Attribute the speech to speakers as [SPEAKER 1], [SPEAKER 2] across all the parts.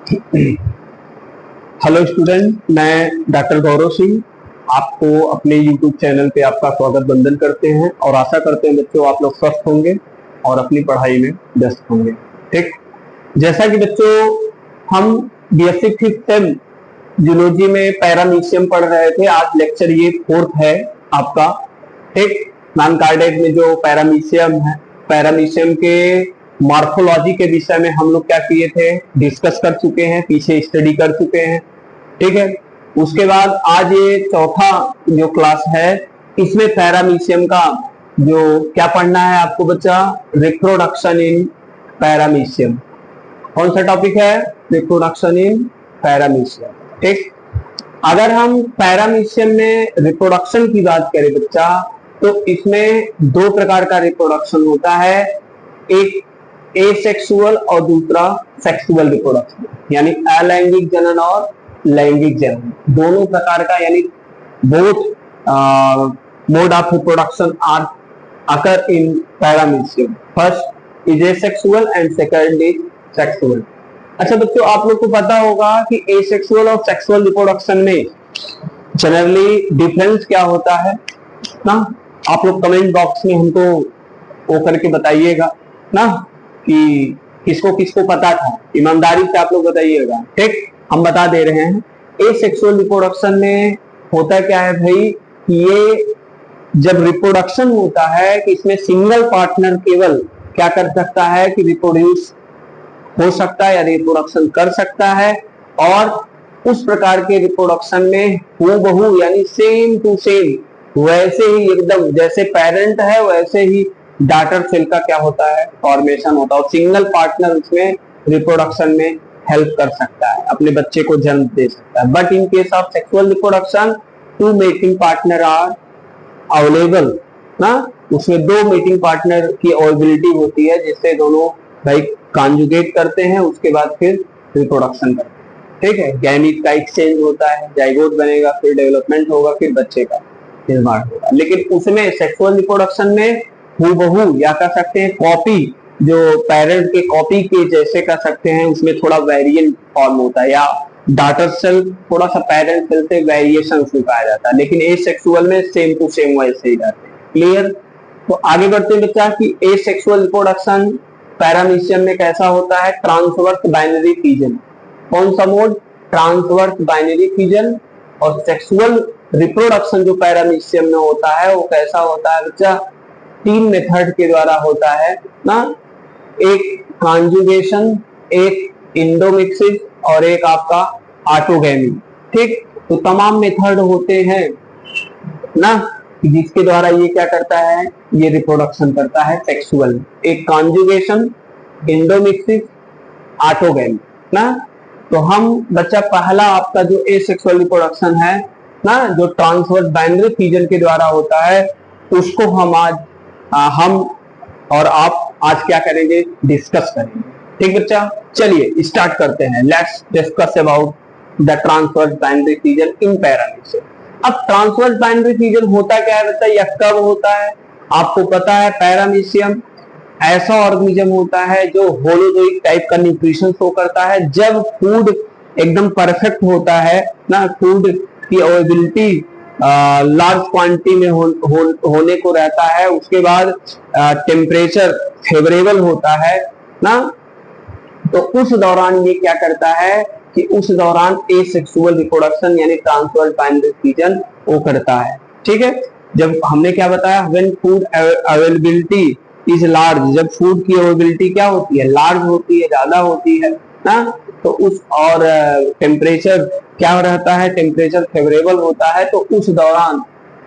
[SPEAKER 1] Hello student, मैं doctor Gaurav Singh आपको अपने यूट्यूब चैनल पे आपका स्वागत वंदन करते हैं और आशा करते हैं बच्चों आप लोग स्वस्थ होंगे और अपनी पढ़ाई में व्यस्त होंगे। ठीक, जैसा कि बच्चों हम बीएससी फिफ्थ सेम जूलॉजी में पैरामीशियम पढ़ रहे थे। आज लेक्चर ये फोर्थ है आपका। ठीक, नॉन कार्डियक में जो पैरामीशियम है, पैरामीशियम के मॉर्फोलॉजी के विषय में हम लोग क्या किए थे, डिस्कस कर चुके हैं, पीछे स्टडी कर चुके हैं। ठीक है, उसके बाद आज ये चौथा जो क्लास है, इसमें पैरामीशियम का जो क्या पढ़ना है आपको बच्चा, रिप्रोडक्शन इन पैरामीशियम। कौन सा टॉपिक है? Reproduction in paramecium. ठीक, अगर हम पैरामीशियम में रिप्रोडक्शन की बात करें बच्चा, तो इसमें दो प्रकार का रिप्रोडक्शन होता है, एक एसेक्सुअल और दूसरा सेक्सुअल रिप्रोडक्शन, यानी अलैंगिक जनन और लैंगिक जनन, दोनों प्रकार का, यानी both mode of reproduction are occur in paramecium. First is asexual and second is sexual. अच्छा बच्चों, आप लोग को पता होगा कि एसेक्सुअल और सेक्सुअल रिप्रोडक्शन में जनरली डिफरेंस क्या होता है ना। आप लोग कमेंट बॉक्स में हमको वो करके बताइएगा ना कि किसको किसको पता था, ईमानदारी से आप लोग बताइएगा। ठीक, हम बता दे रहे हैं। एसेक्सुअल रिप्रोडक्शन में होता क्या है भाई, ये जब रिप्रोडक्शन होता है कि इसमें सिंगल पार्टनर केवल क्या कर सकता है कि रिप्रोड्यूस हो सकता है या रिप्रोडक्शन कर सकता है, और उस प्रकार के रिप्रोडक्शन में हूबहू यानी सेम टू सेम वैसे ही एकदम जैसे पेरेंट है वैसे ही डॉटर सेल का क्या होता है, फॉर्मेशन होता है, और सिंगल पार्टनर उसमें रिप्रोडक्शन में हेल्प कर सकता है, अपने बच्चे को जन्म दे सकता है। But in case of sexual reproduction two mating partner are available ना, उसमें दो मीटिंग पार्टनर की अवेलेबिलिटी होती है, जिससे दोनों भाई कॉन्जुगेट करते हैं, उसके बाद फिर रिप्रोडक्शन करते हैं। ठीक है, गैमीट का एक्सचेंज होता है, जाइगोट बनेगा, फिर डेवलपमेंट होगा, फिर बच्चे का निर्माण होगा। लेकिन उसमें सेक्सुअल रिप्रोडक्शन में हूबहू या कह सकते हैं कॉपी, जो पेरेंट के कॉपी के जैसे कह सकते हैं, उसमें थोड़ा वेरिएंट फॉर्म होता है, या डॉटर सेल थोड़ा सा पेरेंट सेल से वेरिएशन दिखाया जाता है, लेकिन एसेक्सुअल में सेम टू सेम वैसे ही रहते हैं। क्लियर? तो आगे बढ़ते हैं बच्चा कि एसेक्सुअल रिप्रोडक्शन पैरामीशियम में कैसा होता है, ट्रांसवर्स बाइनरी फ्यूजन। कौन सा मोड? Transverse binary fusion. और सेक्सुअल रिप्रोडक्शन जो पैरामीशियम में होता है वो कैसा होता है बच्चा, तीन मेथड के द्वारा होता है ना, एक कॉन्जुगेशन, एक इंडोमिक्सिस और एक आपका ऑटोगैमी। ठीक, तो तमाम मेथड होते हैं ना जिसके द्वारा ये क्या करता है, ये रिप्रोडक्शन करता है सेक्सुअल। एक कॉन्जुगेशन, इंडोमिक्सिस, ऑटोगैमी ना। तो हम बच्चा पहला आपका जो एसेक्सुअल रिप्रोडक्शन है ना, जो ट्रांसवर्स बाइनरी फ्यूजन के द्वारा होता है, उसको हम आज हम और आप आज क्या करेंगे, डिस्कस करेंगे। ठीक बच्चा, चलिए स्टार्ट करते हैं। Let's discuss about the transverse binary fusion in paramecium. अब ट्रांसवर्स बाइनरी फ्यूजन होता क्या है बच्चा, यह कब होता है? आपको पता है पैरामीशियम ऐसा ऑर्गेनिज्म होता है जो होलोजोइक टाइप का न्यूट्रिशन शो करता है। जब फूड एकदम परफेक्ट होता है ना, फूड की अवेलेबिलिटी लार्ज क्वांटिटी में होने को रहता है, उसके बाद टेम्परेचर फेवरेबल होता है ना, तो उस दौरान ये क्या करता है कि उस दौरान एसेक्सुअल रिप्रोडक्शन यानी ट्रांसवर्स बाइनरी फ्यूजन वो करता है। ठीक है, जब हमने क्या बताया, when food availability is large, जब फूड की अवेलेबिलिटी क्या होती है, लार्ज होती है, ज्यादा होती है ना, तो उस और टेम्परेचर क्या रहता है, टेम्परेचर फेवरेबल होता है, तो उस दौरान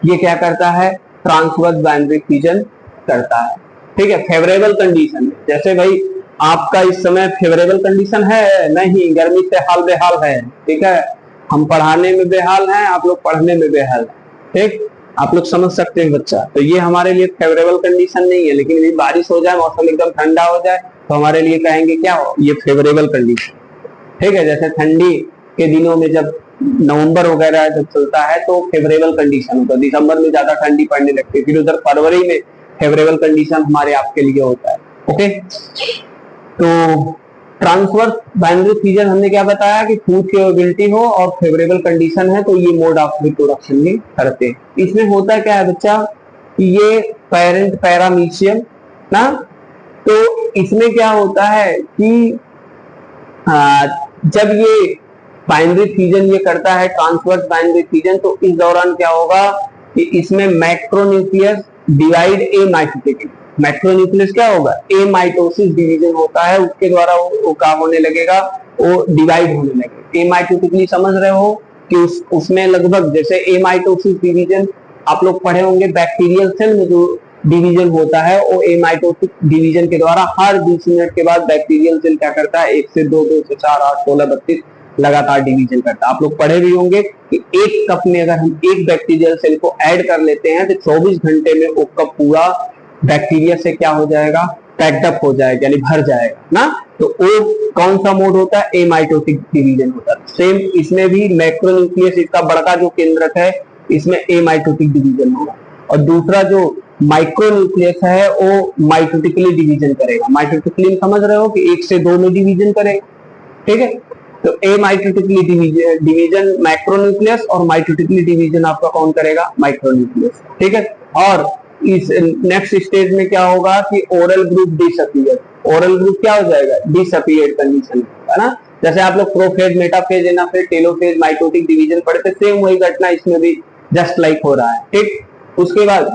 [SPEAKER 1] ये क्या करता है, ट्रांसवर्स बाइनरी फ्यूजन करता है। ठीक है, फेवरेबल कंडीशन, जैसे भाई आपका इस समय फेवरेबल कंडीशन है नहीं, गर्मी से हाल बेहाल है। ठीक है, हम पढ़ाने में बेहाल हैं, आप लोग पढ़ने में बेहाल हैं। ठीक, आप लोग समझ सकते हैं बच्चा, तो ये हमारे लिए फेवरेबल कंडीशन नहीं है, लेकिन यदि बारिश हो जाए, मौसम एकदम ठंडा हो जाए, तो हमारे लिए कहेंगे क्या हो, ये फेवरेबल कंडीशन। ठीक है, जैसे ठंडी के दिनों में जब नवंबर वगैरह जब चलता है तो फेवरेबल कंडीशन होता है, दिसंबर में ज्यादा ठंडी पड़ने लगती है, फिर उधर फरवरी में फेवरेबल कंडीशन हमारे आपके लिए होता है। ओके, तो ट्रांसवर्स बाइनरी फ्यूजन हमने क्या बताया कि फूड की अवेलेबिलिटी हो और फेवरेबल कंडीशन है तो ये मोड ऑफ रिप्रोडक्शन में करते हैं। इसमें होता क्या है बच्चा कि ये पेरेंट पैरामीशियम ना, तो इसमें क्या होता है कि जब ये बाइनरी फ्यूजन ये करता है ट्रांसवर्स बाइनरी फ्यूजन, तो इस दौरान क्या होगा कि इसमें मैक्रोन्यूक्लियस डिवाइड एमाइटोटिकली। मैक्रोन्यूक्लियस क्या होगा, एमाइटोसिस डिवीजन होता है, उसके द्वारा वो क्या होने लगेगा, वो डिवाइड होने लगेगा। एमाइटोटिकली समझ रहे हो कि उसमें लगभग जैसे एमाइटोसिस डिवीजन आप लोग पढ़े होंगे, बैक्टीरियल सेल में जो डिवीजन होता है वो एमाइटोटिक डिवीजन के द्वारा हर 20 मिनट के बाद बैक्टीरियल सेल क्या करता है, 1 से 2, 2 से 4, 8, 16, 32 लगातार डिवीजन करता है। आप लोग पढ़े भी होंगे कि एक कप में अगर हम एक बैक्टीरियल सेल को ऐड कर लेते हैं तो 24 घंटे में वो कप पूरा बैक्टीरिया से क्या हो जाएगा, पैक्ड अप हो जाएगा, यानी भर जाएगा ना। तो वो कौन सा मोड होता है, एमाइटोटिक डिवीजन होता है। सेम इसमें भी मैक्रोन्यूक्लियस इसका बड़का जो केंद्रक है इसमें एमाइटोटिक डिवीजन होगा, और दूसरा जो माइक्रोन्यूक्लियस है वो माइटोटिकली डिवीजन करेगा। माइटोटिकली समझ रहे हो कि 1 से 2 में डिवीजन करेगा, ठीक है। तो एमाइटोटिकली डिवीजन मैक्रोन्यूक्लियस और माइटोटिकली डिवीजन आपका कौन करेगा, माइक्रोन्यूक्लियस, ठीक है। और इस नेक्स्ट स्टेज में क्या होगा कि oral group disappear. Oral group क्या हो जाएगा, डिसअपीयर कंडीशन है ना। जैसे आप लोग prophase, metaphase, anaphase, telophase, mitotic division पढ़ते, सेम वही घटना इसमें भी जस्ट लाइक हो रहा है, ठीक। उसके बाद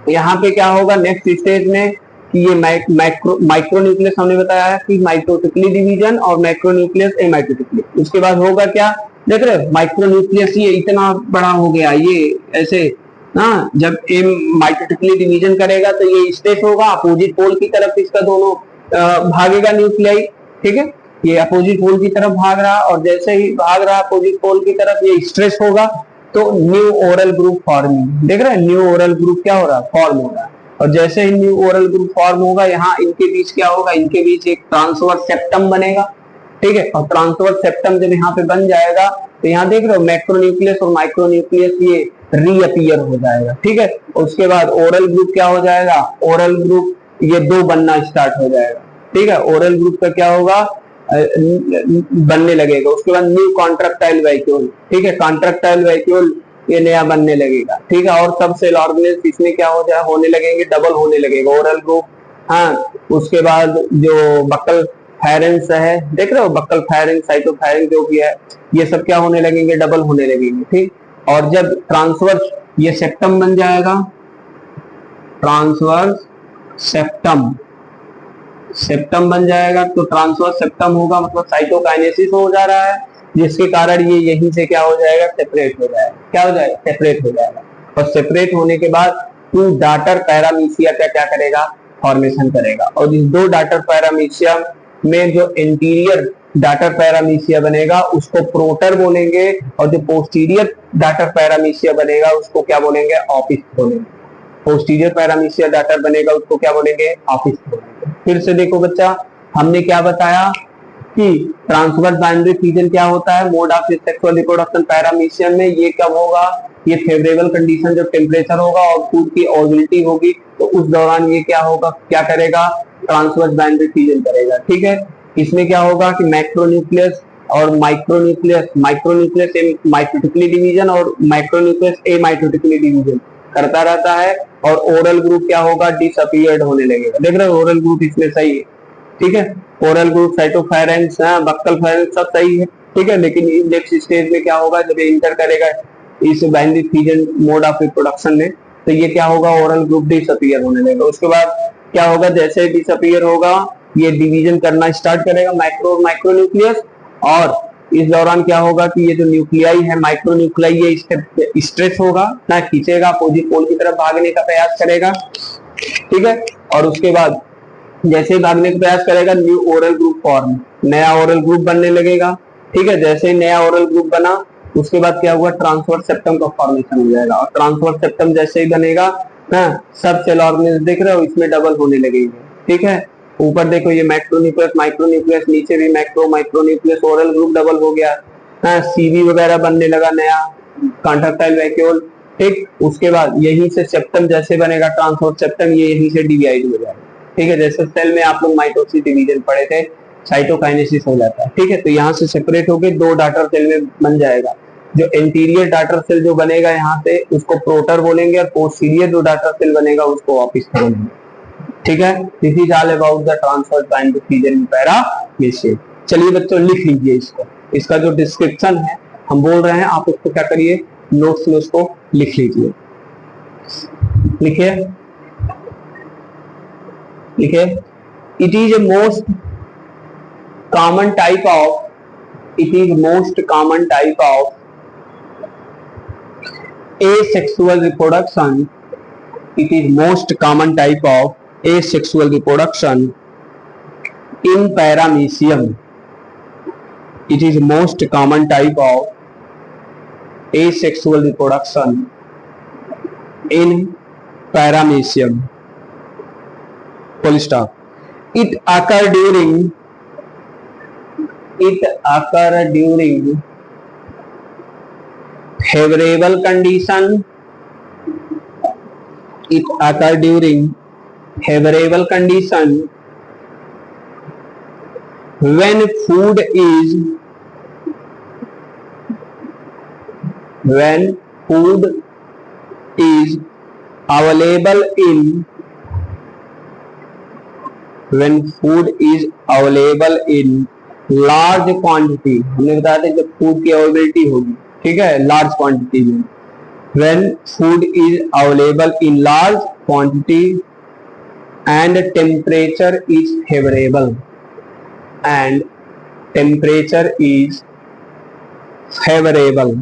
[SPEAKER 1] यहाँ पे क्या होगा नेक्स्ट स्टेज में कि ये माइक्रोन्यूक्लियस हमने बताया है कि माइटोटिकली डिवीजन और मैक्रोन्यूक्लियस एमाइटोटिकली। उसके बाद होगा क्या, देख रहे हो माइक्रोन्यूक्लियस ये इतना बड़ा हो गया, ये ऐसे ना, जब माइटोटिकली डिवीजन करेगा तो ये स्ट्रेस होगा, अपोजिट पोल की तरफ इसका दोनों भागेगा न्यूक्लियाई, ठीक है। ये अपोजिट पोल की तरफ भाग रहा, और जैसे ही भाग रहा अपोजिट पोल की तरफ ये स्ट्रेस होगा तो न्यू ओरल ग्रुप फॉर्मिंग, देख रहे हैं न्यू ओरल ग्रुप क्या हो रहा है, फॉर्म हो रहा है। और जैसे ही न्यू ओरल ग्रुप फॉर्म होगा, यहाँ इनके बीच क्या होगा, इनके बीच एक ट्रांसवर्स सेप्टम बनेगा, ठीक है। और ट्रांसवर्स सेप्टम जब यहाँ पे बन जाएगा तो यहाँ देख रहे हो मैक्रोन्यूक्लियस और माइक्रोन्यूक्लियस ये रीअपीयर हो जाएगा, ठीक है। उसके बाद ओरल ग्रुप क्या हो जाएगा, ओरल ग्रुप ये 2 बनना स्टार्ट हो जाएगा, ठीक है। ओरल ग्रुप का क्या होगा, बनने लगेगा। उसके बाद न्यू कॉन्ट्रैक्टाइल वैक्यूल, ठीक है, कॉन्ट्रैक्टाइल वैक्यूल ये नया बनने लगेगा, ठीक है। और सब सेल ऑर्गेनेल्स इसमें क्या हो जाए, होने लगेंगे, डबल होने लगेगा ओरल ग्रुप, हाँ। उसके बाद जो बक्कल फायरेंस है, देख रहे हो बक्कल फायरेंस, साइटोफायरेंस जो भी है, ये सब क्या होने लगेंगे, डबल होने लगेंगे, ठीक। और जब ट्रांसवर्स ये सेप्टम बन जाएगा, ट्रांसवर्स सेप्टम, सेप्टम बन जाएगा, तो ट्रांसवर्स सेप्टम होगा मतलब साइटोकाइनेसिस हो जा रहा है, जिसके कारण ये यहीं से क्या हो जाएगा, सेपरेट हो जाएगा। क्या हो जाएगा, सेपरेट हो जाएगा। और सेपरेट होने के बाद 2 डाटर पैरामीशिया का क्या करेगा, फॉर्मेशन करेगा। और इस 2 डाटर पैरामीशिया में जो इंटीरियर डाटर पैरामीशिया बनेगा उसको प्रोटर बोलेंगे, और जो पोस्टीरियर डाटर पैरामीशिया बनेगा उसको क्या बोलेंगे, ऑफिस बोलेंगे। पोस्टीरियर पैरामीशिया डाटर बनेगा उसको क्या बोलेंगे, ऑफिस बोलेंगे। फिर से देखो बच्चा, हमने क्या बताया कि ट्रांसवर्स बाइनरी फ्यूजन क्या होता है, mode of sexual reproduction paramecium में ये कब होगा, ये फेवरेबल कंडीशन जब टेम्परेचर होगा और फूड की अवेलेबिलिटी होगी तो उस दौरान ये क्या होगा, क्या करेगा, ट्रांसवर्स बाइनरी फ्यूजन करेगा, ठीक है। इसमें क्या होगा कि मैक्रोन्यूक्लियस और माइक्रोन्यूक्लियस, माइक्रोन्यूक्लियस माइटोटिकली डिवीजन और माइक्रोन्यूक्लियस एमाइटोटिकली डिवीजन करता रहता है। और ओरल ग्रुप क्या होगा, डिसअपीयर्ड होने लगेगा। देख रहे हो ओरल ग्रुप इसमें सही है, ठीक है। ओरल ग्रुप साइटोफायरेंस, बक्कल फायरेंस सब सही है, ठीक है। लेकिन नेक्स्ट स्टेज में क्या होगा, जब इंटर करेगा इस binary fusion mode of reproduction में, तो ये क्या होगा, ओरल ग्रुप डिसअपीयर होने लगेगा। उसके बाद क्या होगा, जैसे डिसअपीयर होगा ये डिवीजन करना स्टार्ट करेगा माइक्रो माइक्रोन्यूक्लियस, और इस दौरान क्या होगा कि ये जो न्यूक्लियाई है माइक्रोन्यूक्लियाई ये इसके स्ट्रेस होगा ना, खींचेगा, अपोजिट पोल की तरफ भागने का प्रयास करेगा, ठीक है। और उसके बाद जैसे ही भागने का प्रयास करेगा न्यू ओरल ग्रुप फॉर्म, नया ओरल ग्रुप बनने लगेगा, ठीक है। जैसे ही नया ओरल ग्रुप बना उसके बाद क्या हुआ, ट्रांसवर्स सेप्टम का फॉर्मेशन हो जाएगा। और ट्रांसवर्स सेप्टम जैसे ही बनेगा ना, सब सेल ऑर्गेनेल्स देख रहे हो इसमें डबल होने लगेंगे, ठीक है। ऊपर देखो ये मैक्रोन्यूक्लियस माइक्रोन्यूक्लियस, नीचे भी macro micronucleus, oral group double हो गया, सीवी वगैरह बनने लगा नया, कॉन्ट्रैक्टाइल वैक्यूल, ठीक। उसके बाद यहीं से सेप्टम जैसे बनेगा ट्रांसवर्स सेप्टम, ये यहीं से डिवाइड हो जाएगा, ठीक है। जैसे सेल में आप लोग माइटोसिस डिवीजन पढ़े थे साइटोकाइनेसिस हो जाता है। ठीक है, तो यहाँ से सेपरेट होके दो डाटर सेल में बन जाएगा। जो एंटीरियर डाटर सेल जो बनेगा यहाँ से उसको प्रोटर बोलेंगे, और पोस्टीरियर जो डाटर सेल बनेगा उसको ऑफिस बोलेंगे। ठीक है, this is all about the transverse binary fission in paramecium. चलिए बच्चों लिख लीजिए इसको, इसका जो डिस्क्रिप्शन है हम बोल रहे हैं आप उसको क्या करिए, नोट्स में उसको लिख लीजिए। लिखिए लिखिए, it is a most common type of, it is most common type of asexual reproduction. It is most common type of asexual reproduction in paramecium. It is most common type of asexual reproduction in paramecium. Full stop. It occur during favorable condition. It occur during favorable condition when food is available in large quantity. हमने बताया था जब food की availability होगी, ठीक है, large quantity में, when food is available in large quantity and temperature is favourable, FAVOURABLE,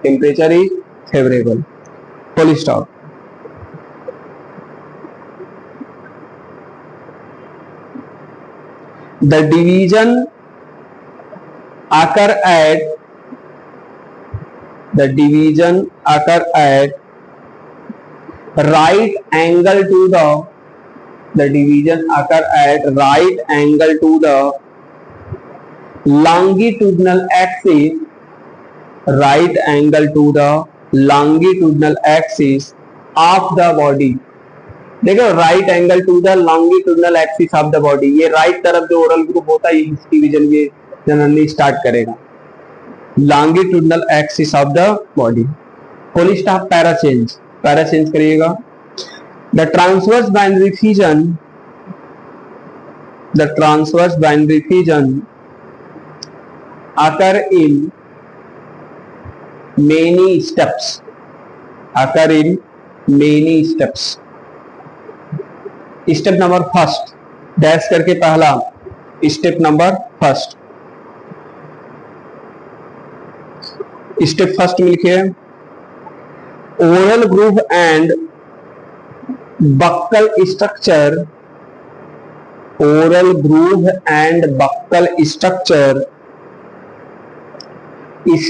[SPEAKER 1] temperature is favourable. Full stop. The division occur at right angle to the longitudinal axis of the body। देखो, right angle to the longitudinal axis of the body, ये right तरफ जो oral groove होता है इस division ये generally start करेगा, longitudinal axis of the body. Full stop. Para change करिएगा। The transverse binary fission occur in many steps। Step number first, dash करके पहला step number first, step first में लिखिए, oral groove and buccal structure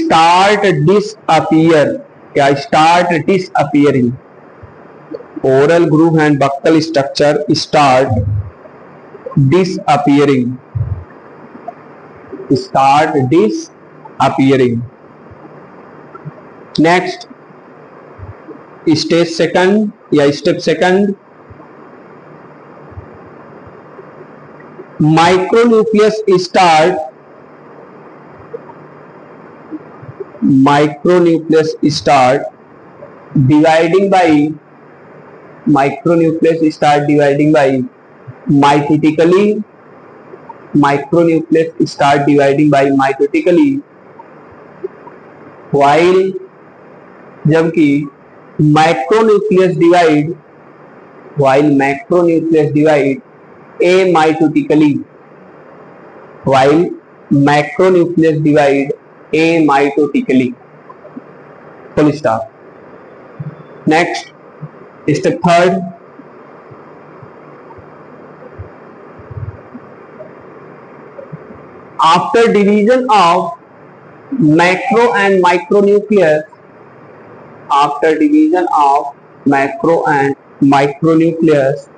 [SPEAKER 1] start disappearing. Oral groove and buccal structure start disappearing। Next, step second, micronucleus start dividing by mitotically, while जबकि macronucleus divide amitotically। Full stop। Next, step third, after division of macro and micronucleus,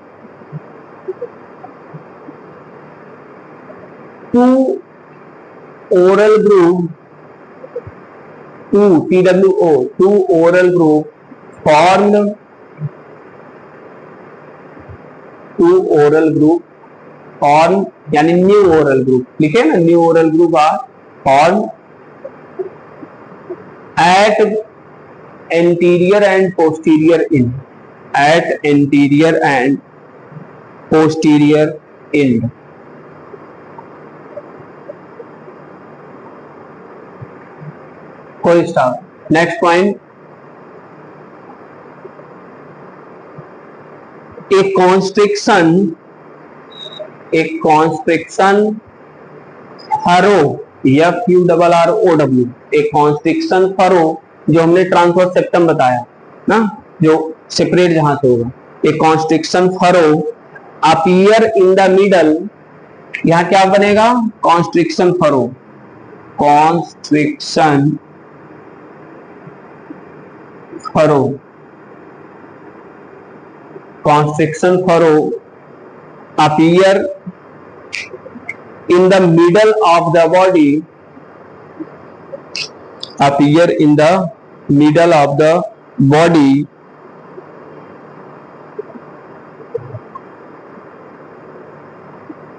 [SPEAKER 1] two oral groove form यानी new oral group, लिखे ना, new oral group are form at anterior and posterior end, at anterior and posterior end. कोई star. Next point, एक constriction furrow, FURROW, एक constriction furrow जो हमने transverse septum बताया ना, जो सेपरेट जहां से होगा, एक constriction furrow appear in the middle, यहां क्या बनेगा, constriction furrow, constriction furrow, constriction furrow appear in the middle of the body, appear in the middle of the body,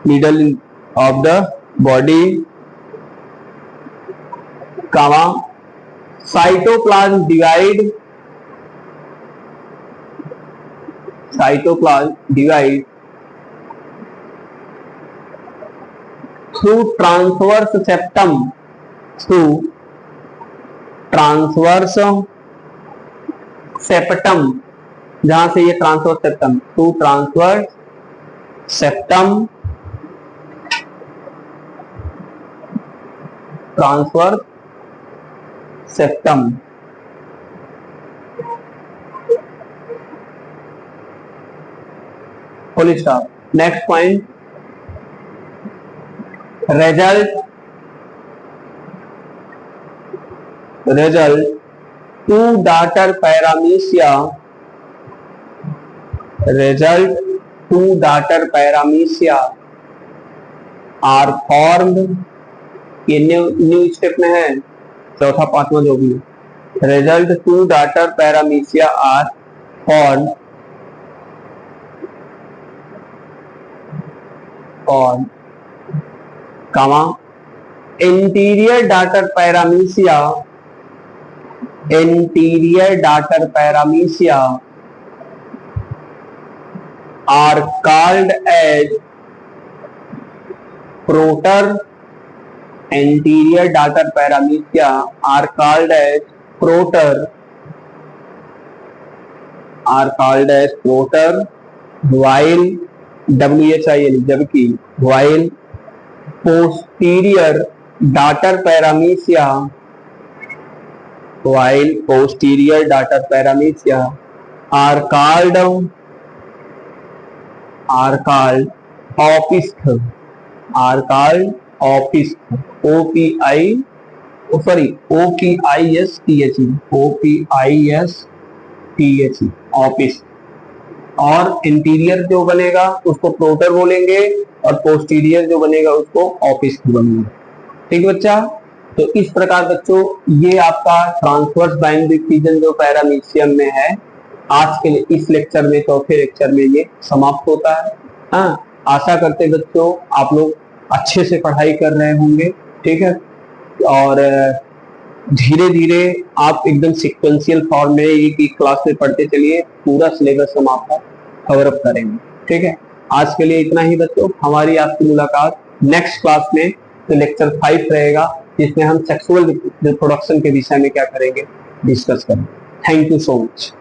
[SPEAKER 1] middle of the body, comma cytoplasm divide, cytoplasm divide through transverse septum, through transverse septum, जहां से ये transverse septum, through transverse septum, transverse septum। Full stop. Next point, result two daughter paramecia, result two daughter paramecia are formed, ये new step में है, चौथा पांचवा जो भी है, result two daughter paramecia are formed on, comma anterior daughter paramecia, anterior daughter paramecia are called as proter, anterior daughter paramecia are called as proter, are called as proter, while WHIL, जबकि while posterior daughter paramecia, while posterior daughter paramecia are called opisth, are called opisth, OPISTHE, opisth। और interior जो बनेगा उसको प्रोटर बोलेंगे और posterior जो बनेगा उसको ऑपिस्ट बनेगा। ठीक बच्चा, तो इस प्रकार बच्चों ये आपका ट्रांसवर्स बाइंड्रिक रीजन जो पैरामीशियम में है, आज के लिए इस लेक्चर में, चौथे लेक्चर में ये समाप्त होता है। हाँ, आशा करते बच्चों आप लोग अच्छे से पढ़ाई कर रहे होंगे। ठीक है, और धीरे धीरे आप एकदम सिक्वेंशियल फॉर्म में एक क्लास में पढ़ते चलिए, पूरा सिलेबस हम आपका कवर अप करेंगे। ठीक है, आज के लिए इतना ही बच्चों, हमारी आपकी मुलाकात नेक्स्ट क्लास में, तो लेक्चर 5 रहेगा, जिसमें हम सेक्सुअल रिप्रोडक्शन के विषय में क्या करेंगे, डिस्कस करेंगे। Thank you so much.